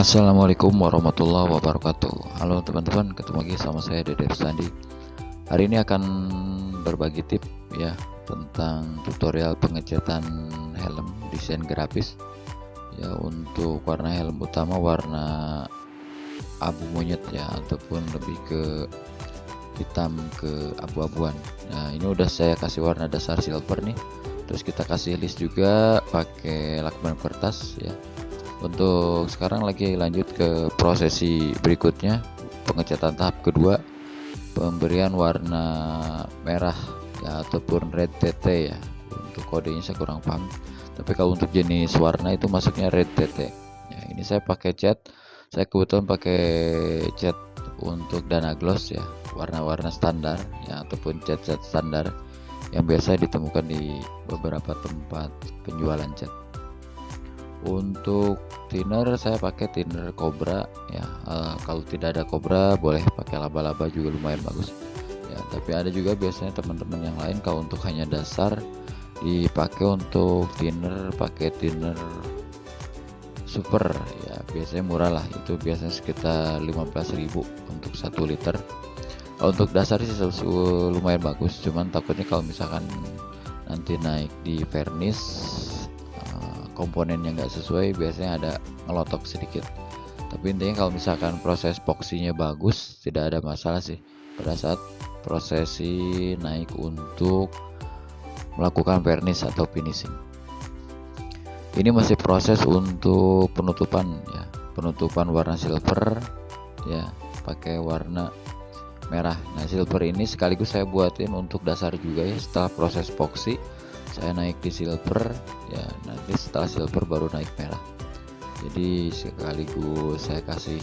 Assalamualaikum warahmatullahi wabarakatuh. Halo teman-teman, ketemu lagi sama saya Dede Sandi. Hari ini akan berbagi tip ya tentang tutorial pengecatan helm desain grafis. Ya, untuk warna helm utama warna abu monyet ya, ataupun lebih ke hitam ke abu-abuan. Nah, ini udah saya kasih warna dasar silver nih. Terus kita kasih list juga pakai lakban kertas ya. Untuk sekarang lagi lanjut ke prosesi berikutnya, pengecatan tahap kedua, pemberian warna merah ya, ataupun red TT ya. Untuk kodenya saya kurang paham, tapi kalau untuk jenis warna itu masuknya red TT ya. Ini saya pakai cat, saya kebetulan pakai cat untuk Dana Gloss ya, warna-warna standar ya, ataupun cat-cat standar yang biasa ditemukan di beberapa tempat penjualan cat. Untuk thinner saya pakai thinner Cobra ya. Kalau tidak ada Cobra boleh pakai laba-laba juga lumayan bagus ya. Tapi ada juga biasanya teman-teman yang lain kalau untuk hanya dasar dipakai untuk thinner, pakai thinner super ya, biasanya murah lah, itu biasanya sekitar 15.000 untuk 1 liter. Untuk dasar sih lumayan bagus, cuman takutnya kalau misalkan nanti naik di vernis komponennya nggak sesuai, biasanya ada ngelotok sedikit. Tapi intinya kalau misalkan proses epoksinya bagus, tidak ada masalah sih pada saat prosesi naik untuk melakukan vernis atau finishing. Ini masih proses untuk penutupan ya, penutupan warna silver ya, pakai warna merah. Nah, silver ini sekaligus saya buatin untuk dasar juga ya. Setelah proses epoksi saya naik di silver ya, nanti setelah silver baru naik merah. Jadi sekaligus saya kasih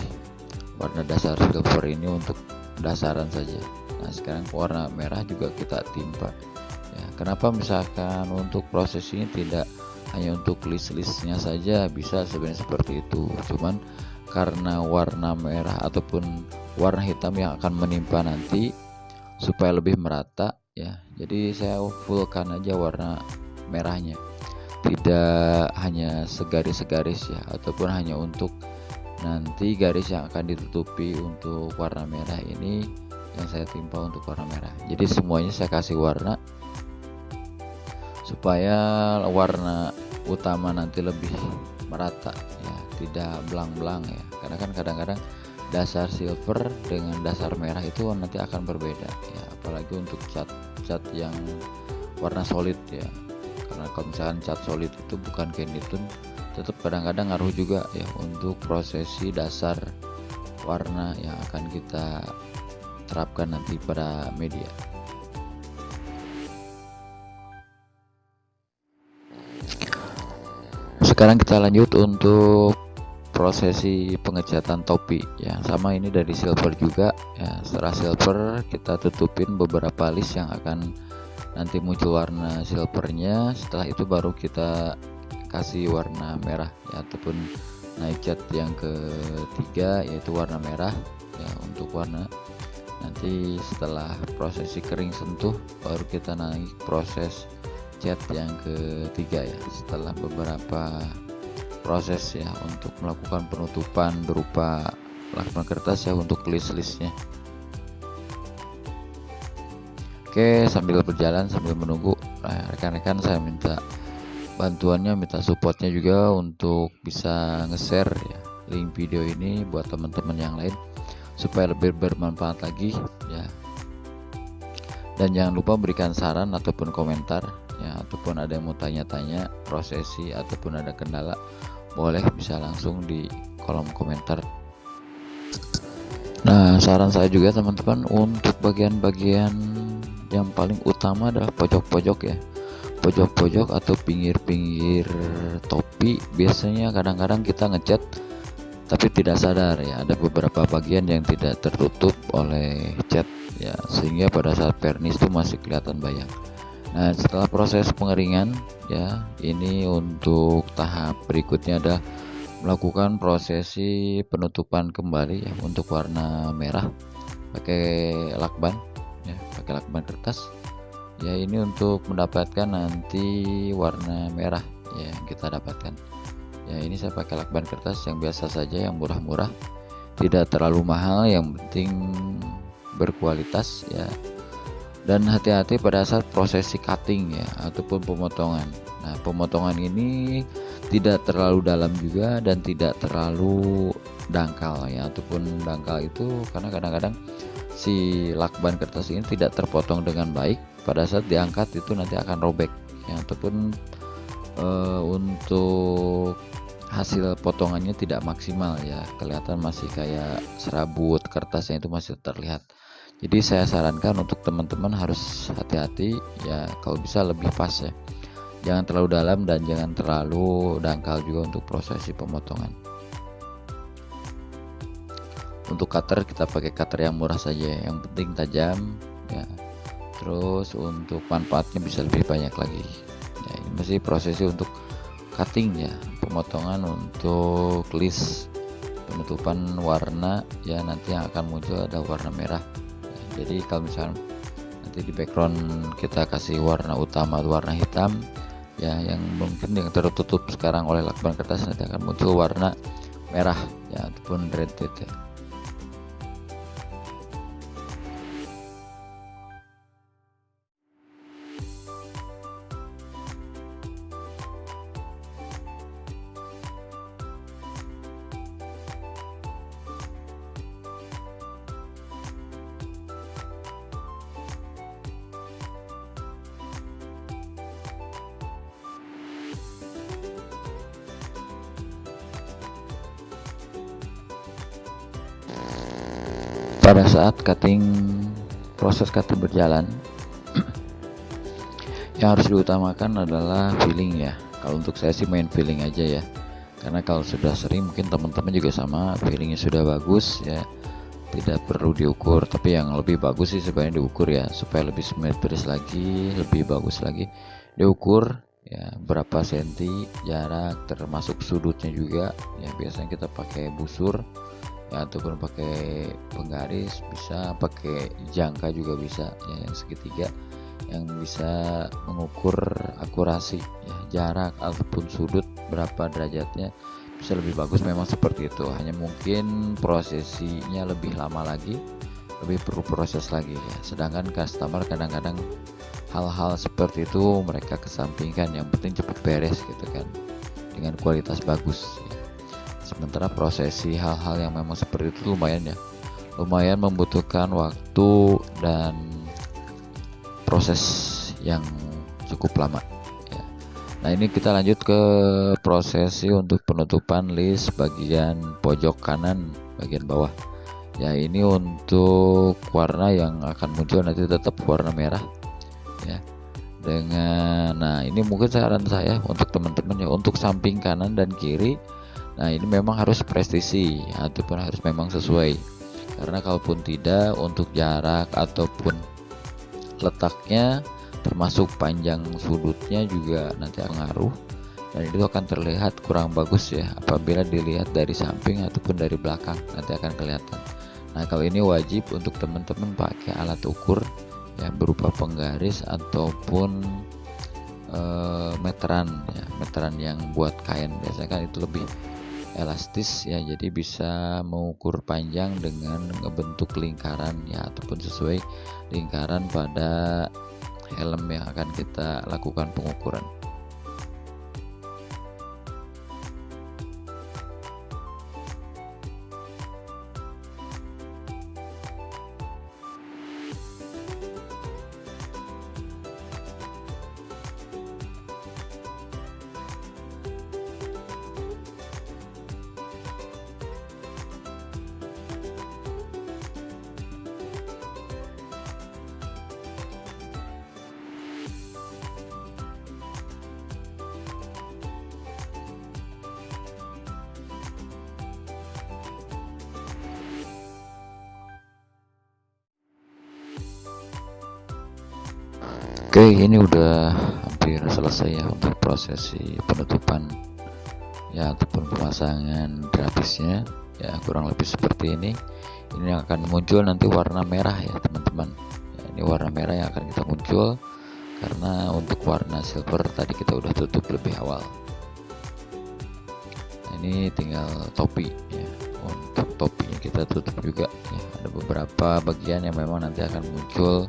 warna dasar silver ini untuk dasaran saja. Nah, sekarang warna merah juga kita timpa ya. Kenapa misalkan untuk proses ini tidak hanya untuk list-listnya saja, bisa sebenarnya seperti itu, cuman karena warna merah ataupun warna hitam yang akan menimpa nanti supaya lebih merata ya, jadi saya fullkan aja warna merahnya, tidak hanya segaris-segaris ya, ataupun hanya untuk nanti garis yang akan ditutupi untuk warna merah ini yang saya timpa untuk warna merah. Jadi semuanya saya kasih warna supaya warna utama nanti lebih merata ya, tidak belang-belang ya, karena kan kadang-kadang dasar silver dengan dasar merah itu nanti akan berbeda ya, apalagi untuk cat yang warna solid ya. Karena kalau misalkan cat solid itu bukan kenitun, tetap kadang-kadang ngaruh juga ya untuk prosesi dasar warna yang akan kita terapkan nanti pada media. Sekarang kita lanjut untuk prosesi pengecatan topi ya, sama ini dari silver juga ya. Setelah silver kita tutupin beberapa list yang akan nanti muncul warna silvernya. Setelah itu baru kita kasih warna merah ya, ataupun naik cat yang ketiga yaitu warna merah ya. Untuk warna nanti setelah prosesi kering sentuh baru kita naik proses cat yang ketiga ya, setelah beberapa proses ya untuk melakukan penutupan berupa lakban kertas ya untuk list-listnya. Oke, sambil berjalan sambil menunggu rekan-rekan, saya minta bantuannya, minta supportnya juga untuk bisa nge-share ya link video ini buat teman-teman yang lain supaya lebih bermanfaat lagi ya. Dan jangan lupa berikan saran ataupun komentar ya, ataupun ada yang mau tanya-tanya prosesi ataupun ada kendala, boleh bisa langsung di kolom komentar. Nah, saran saya juga teman-teman, untuk bagian-bagian yang paling utama adalah pojok-pojok ya, pojok-pojok atau pinggir-pinggir topi. Biasanya kadang-kadang kita ngecat tapi tidak sadar ya, ada beberapa bagian yang tidak tertutup oleh cat ya, sehingga pada saat vernis itu masih kelihatan bayang. Nah, setelah proses pengeringan ya, ini untuk tahap berikutnya adalah melakukan prosesi penutupan kembali ya untuk warna merah pakai lakban ya, pakai lakban kertas ya. Ini untuk mendapatkan nanti warna merah ya yang kita dapatkan Ya, ini saya pakai lakban kertas yang biasa saja, yang murah-murah, tidak terlalu mahal, yang penting berkualitas ya. Dan hati-hati pada saat prosesi cutting ya, ataupun pemotongan. Nah, pemotongan ini tidak terlalu dalam juga dan tidak terlalu dangkal ya, ataupun dangkal itu karena kadang-kadang si lakban kertas ini tidak terpotong dengan baik, pada saat diangkat itu nanti akan robek ya, ataupun untuk hasil potongannya tidak maksimal ya, kelihatan masih kayak serabut, kertasnya itu masih terlihat. Jadi saya sarankan untuk teman-teman harus hati-hati ya, kalau bisa lebih pas ya, jangan terlalu dalam dan jangan terlalu dangkal juga untuk prosesi pemotongan. Untuk cutter kita pakai cutter yang murah saja, yang penting tajam ya. Terus untuk manfaatnya bisa lebih banyak lagi ya. Ini masih prosesi untuk cutting ya, pemotongan untuk list penutupan warna ya, nanti yang akan muncul ada warna merah. Jadi kalau misalnya nanti di background kita kasih warna utama warna hitam ya, yang mungkin yang tertutup sekarang oleh lakban kertas, nanti akan muncul warna merah ya, ataupun red ya. Pada saat proses cutting berjalan, yang harus diutamakan adalah feeling ya. Kalau untuk saya sih main feeling aja ya, karena kalau sudah sering mungkin teman-teman juga sama, feelingnya sudah bagus ya, tidak perlu diukur. Tapi yang lebih bagus sih sebenarnya diukur ya, supaya lebih simetris lagi, lebih bagus lagi. Diukur ya, berapa senti jarak, termasuk sudutnya juga ya. Biasanya kita pakai busur ya, ataupun pakai penggaris, bisa pakai jangka juga bisa ya, yang segitiga, yang bisa mengukur akurasi ya, jarak ataupun sudut berapa derajatnya, bisa lebih bagus memang seperti itu. Hanya mungkin prosesinya lebih lama lagi, lebih perlu proses lagi ya. Sedangkan customer kadang-kadang hal-hal seperti itu mereka kesampingkan, yang penting cepat beres gitu kan, dengan kualitas bagus ya. Sementara prosesi hal-hal yang memang seperti itu lumayan membutuhkan waktu dan proses yang cukup lama ya. Nah, ini kita lanjut ke prosesi untuk penutupan list bagian pojok kanan bagian bawah ya. Ini untuk warna yang akan muncul nanti tetap warna merah ya, nah ini mungkin saran saya untuk teman-teman ya, untuk samping kanan dan kiri. Nah, ini memang harus presisi ataupun harus memang sesuai, karena kalaupun tidak, untuk jarak ataupun letaknya termasuk panjang sudutnya juga nanti akan ngaruh, dan itu akan terlihat kurang bagus ya apabila dilihat dari samping ataupun dari belakang, nanti akan kelihatan. Nah, kalau ini wajib untuk teman-teman pakai alat ukur ya, berupa penggaris ataupun meteran ya, meteran yang buat kain. Biasanya kan itu lebih elastis ya, jadi bisa mengukur panjang dengan ngebentuk lingkaran ya, ataupun sesuai lingkaran pada helm yang akan kita lakukan pengukuran. Oke, ini udah hampir selesai ya untuk prosesi penutupan ya, ataupun pemasangan grapisnya ya, kurang lebih seperti ini. Ini akan muncul nanti warna merah ya teman-teman ya, ini warna merah yang akan kita muncul karena untuk warna silver tadi kita udah tutup lebih awal. ini tinggal topi ya. Untuk topinya kita tutup juga ya, ada beberapa bagian yang memang nanti akan muncul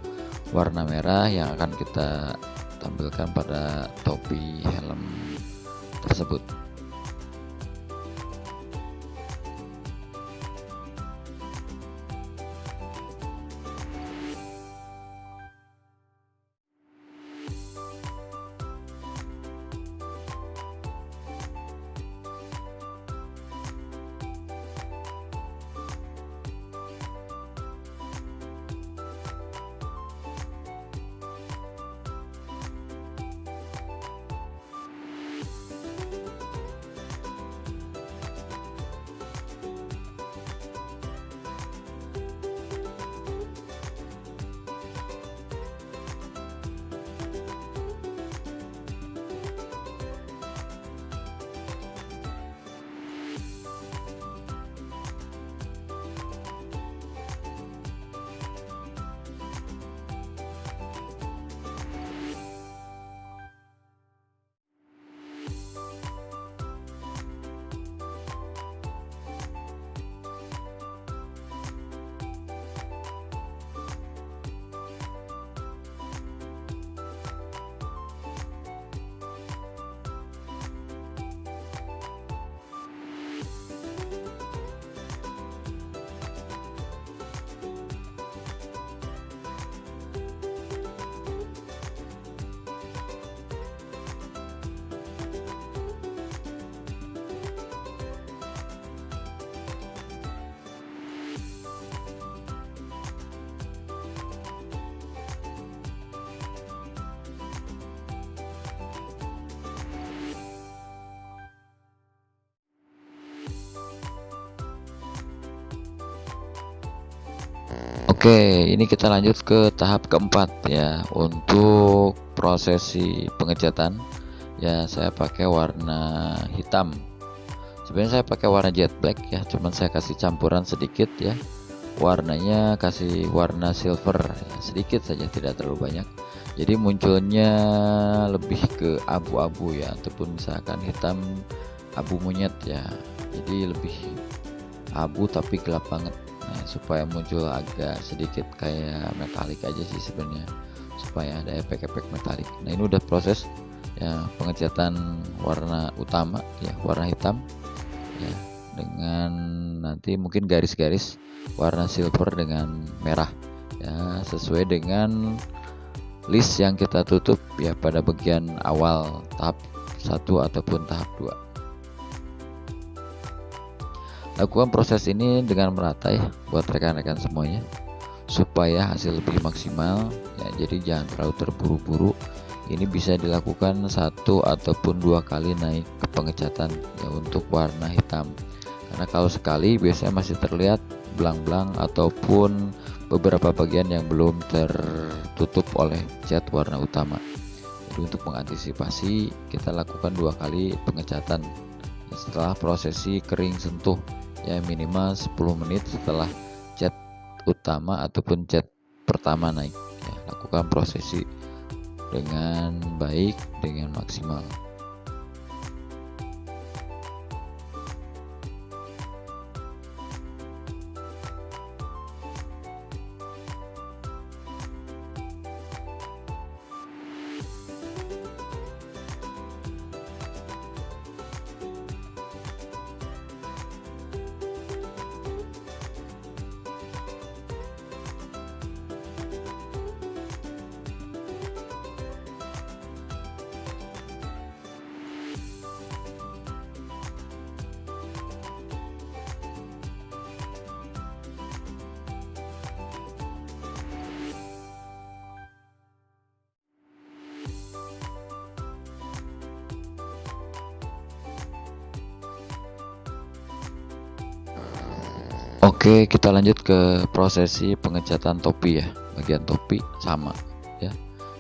warna merah yang akan kita tampilkan pada topi helm tersebut. Oke, ini kita lanjut ke tahap keempat ya. Untuk prosesi pengecatan ya, saya pakai warna hitam. Sebenarnya saya pakai warna jet black ya, cuman saya kasih campuran sedikit ya. Warnanya kasih warna silver ya, sedikit saja, tidak terlalu banyak. Jadi munculnya lebih ke abu-abu ya, ataupun misalkan hitam abu monyet ya. Jadi lebih abu tapi gelap banget. Nah, supaya muncul agak sedikit kayak metalik aja sih sebenarnya, supaya ada efek-efek metalik. Nah, ini udah proses ya pengecatan warna utama ya, warna hitam ya, dengan nanti mungkin garis-garis warna silver dengan merah ya, sesuai dengan list yang kita tutup ya pada bagian awal tahap 1 ataupun tahap 2. Lakukan proses ini dengan merata ya buat rekan-rekan semuanya, supaya hasil lebih maksimal ya. Jadi jangan terlalu terburu-buru. Ini bisa dilakukan 1 ataupun 2 kali naik ke pengecatan ya untuk warna hitam, karena kalau sekali biasanya masih terlihat belang-belang ataupun beberapa bagian yang belum tertutup oleh cat warna utama. Jadi untuk mengantisipasi, kita lakukan 2 kali pengecatan ya, setelah prosesi kering sentuh ya, minimal 10 menit setelah cat utama ataupun cat pertama naik ya. Lakukan prosesi dengan baik, dengan maksimal. Oke, kita lanjut ke prosesi pengecatan topi ya. Bagian topi sama ya,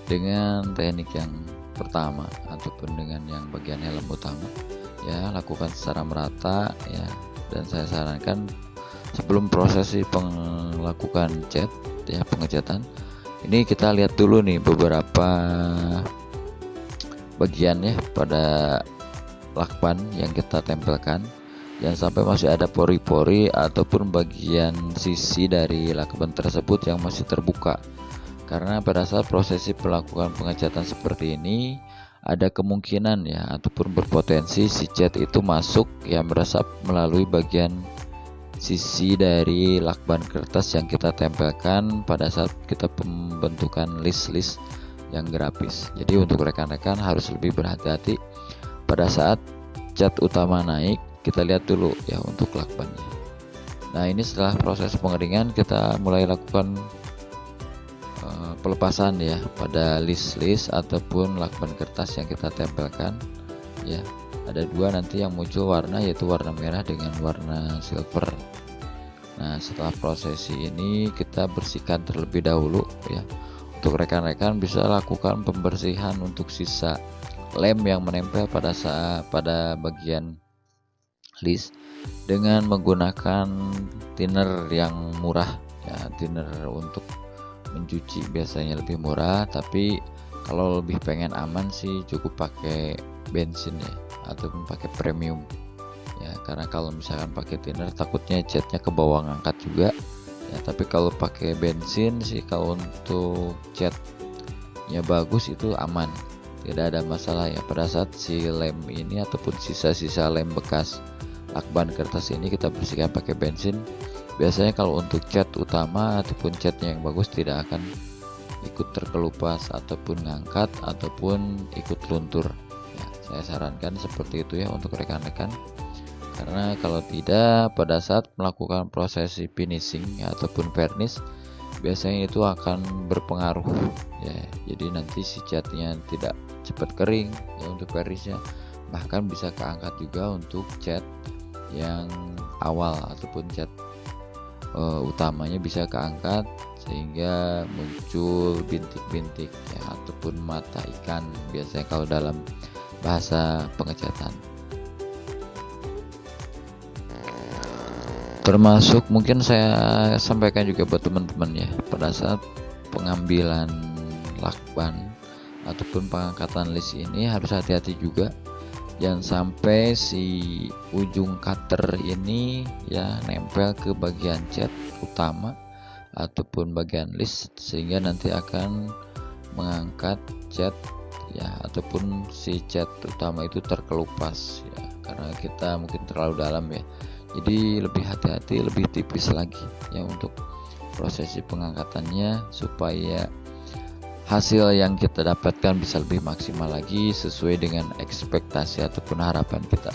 dengan teknik yang pertama ataupun dengan yang bagian helm utama ya. Lakukan secara merata ya, dan saya sarankan sebelum prosesi melakukan cat ya, pengecatan ini kita lihat dulu nih beberapa bagian ya pada lakban yang kita tempelkan Jangan sampai masih ada pori-pori ataupun bagian sisi dari lakban tersebut yang masih terbuka. Karena pada saat prosesi melakukan pengecatan seperti ini, ada kemungkinan ya ataupun berpotensi si cat itu masuk ya meresap melalui bagian sisi dari lakban kertas yang kita tempelkan pada saat kita pembentukan list-list yang grafis. Jadi untuk rekan-rekan harus lebih berhati-hati pada saat cat utama naik. Kita lihat dulu ya untuk lakbannya. Nah, ini setelah proses pengeringan kita mulai lakukan pelepasan ya pada list-list ataupun lakban kertas yang kita tempelkan ya. Ada dua nanti yang muncul warna, yaitu warna merah dengan warna silver. Nah, setelah prosesi ini kita bersihkan terlebih dahulu ya. Untuk rekan-rekan bisa lakukan pembersihan untuk sisa lem yang menempel pada bagian list dengan menggunakan thinner yang murah ya. Thinner untuk mencuci biasanya lebih murah, tapi kalau lebih pengen aman sih cukup pakai bensin ya ataupun pakai premium ya, karena kalau misalkan pakai thinner takutnya catnya ke bawah ngangkat juga ya. Tapi kalau pakai bensin sih kalau untuk catnya bagus itu aman, tidak ada masalah ya. Pada saat si lem ini ataupun sisa-sisa lem bekas lakban kertas ini kita bersihkan pakai bensin, biasanya kalau untuk cat utama ataupun catnya yang bagus tidak akan ikut terkelupas ataupun ngangkat ataupun ikut luntur ya. Saya sarankan seperti itu ya untuk rekan-rekan, karena kalau tidak pada saat melakukan prosesi finishing ya, ataupun varnish biasanya itu akan berpengaruh ya. Jadi nanti si catnya tidak cepat kering ya untuk varnishnya, bahkan bisa keangkat juga untuk cat yang awal ataupun cat utamanya bisa keangkat sehingga muncul bintik-bintik ya ataupun mata ikan biasanya kalau dalam bahasa pengecatan. Termasuk mungkin saya sampaikan juga buat teman-teman ya, pada saat pengambilan lakban ataupun pengangkatan list ini harus hati-hati juga. Jangan sampai si ujung cutter ini ya nempel ke bagian cat utama ataupun bagian list sehingga nanti akan mengangkat cat ya ataupun si cat utama itu terkelupas ya, karena kita mungkin terlalu dalam ya. Jadi lebih hati-hati, lebih tipis lagi ya untuk prosesi pengangkatannya supaya hasil yang kita dapatkan bisa lebih maksimal lagi sesuai dengan ekspektasi ataupun harapan kita.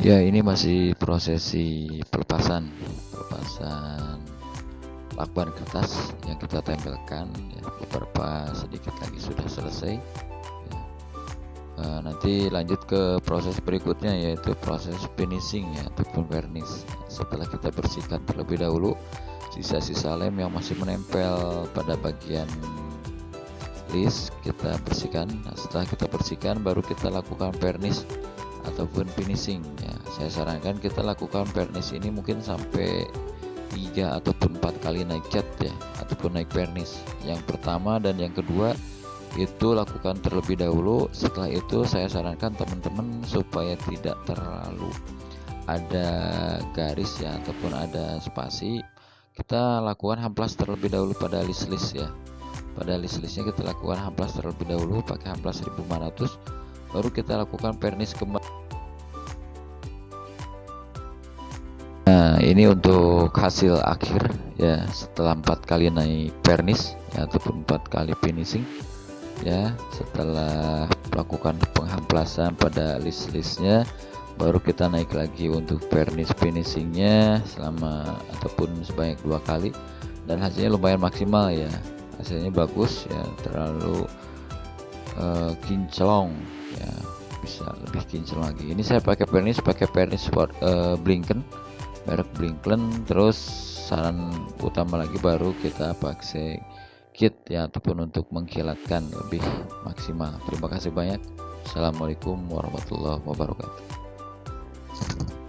Ya, ini masih prosesi pelepasan lakban kertas yang kita tempelkan ya, beberapa sedikit lagi sudah selesai ya. Nanti lanjut ke proses berikutnya, yaitu proses finishing ya, ataupun vernish. Setelah kita bersihkan terlebih dahulu sisa-sisa lem yang masih menempel pada bagian list, kita bersihkan. Nah, setelah kita bersihkan baru kita lakukan vernish ataupun finishing ya. Saya sarankan kita lakukan vernish ini mungkin sampai 3 ataupun 4 kali naik cat ya, ataupun naik vernish. Yang pertama dan yang kedua itu lakukan terlebih dahulu. Setelah itu saya sarankan teman-teman supaya tidak terlalu ada garis ya, ataupun ada spasi, kita lakukan hamplas terlebih dahulu pada list-list ya. Pada list-listnya kita lakukan hamplas terlebih dahulu pakai hamplas 1500, baru kita lakukan vernish kembali. Nah, ini untuk hasil akhir ya, setelah 4 kali naik vernish ya, ataupun 4 kali finishing ya. Setelah melakukan penghamplasan pada list-listnya, baru kita naik lagi untuk vernish finishingnya selama ataupun sebanyak 2 kali, dan hasilnya lumayan maksimal ya. Hasilnya bagus ya, terlalu kinclong ya, bisa lebih kinclong lagi. Ini saya pakai vernish Blinken, merek Blinken. Terus saran utama lagi baru kita pakai kit ya, ataupun untuk mengkilatkan lebih maksimal. Terima kasih banyak. Assalamualaikum warahmatullahi wabarakatuh.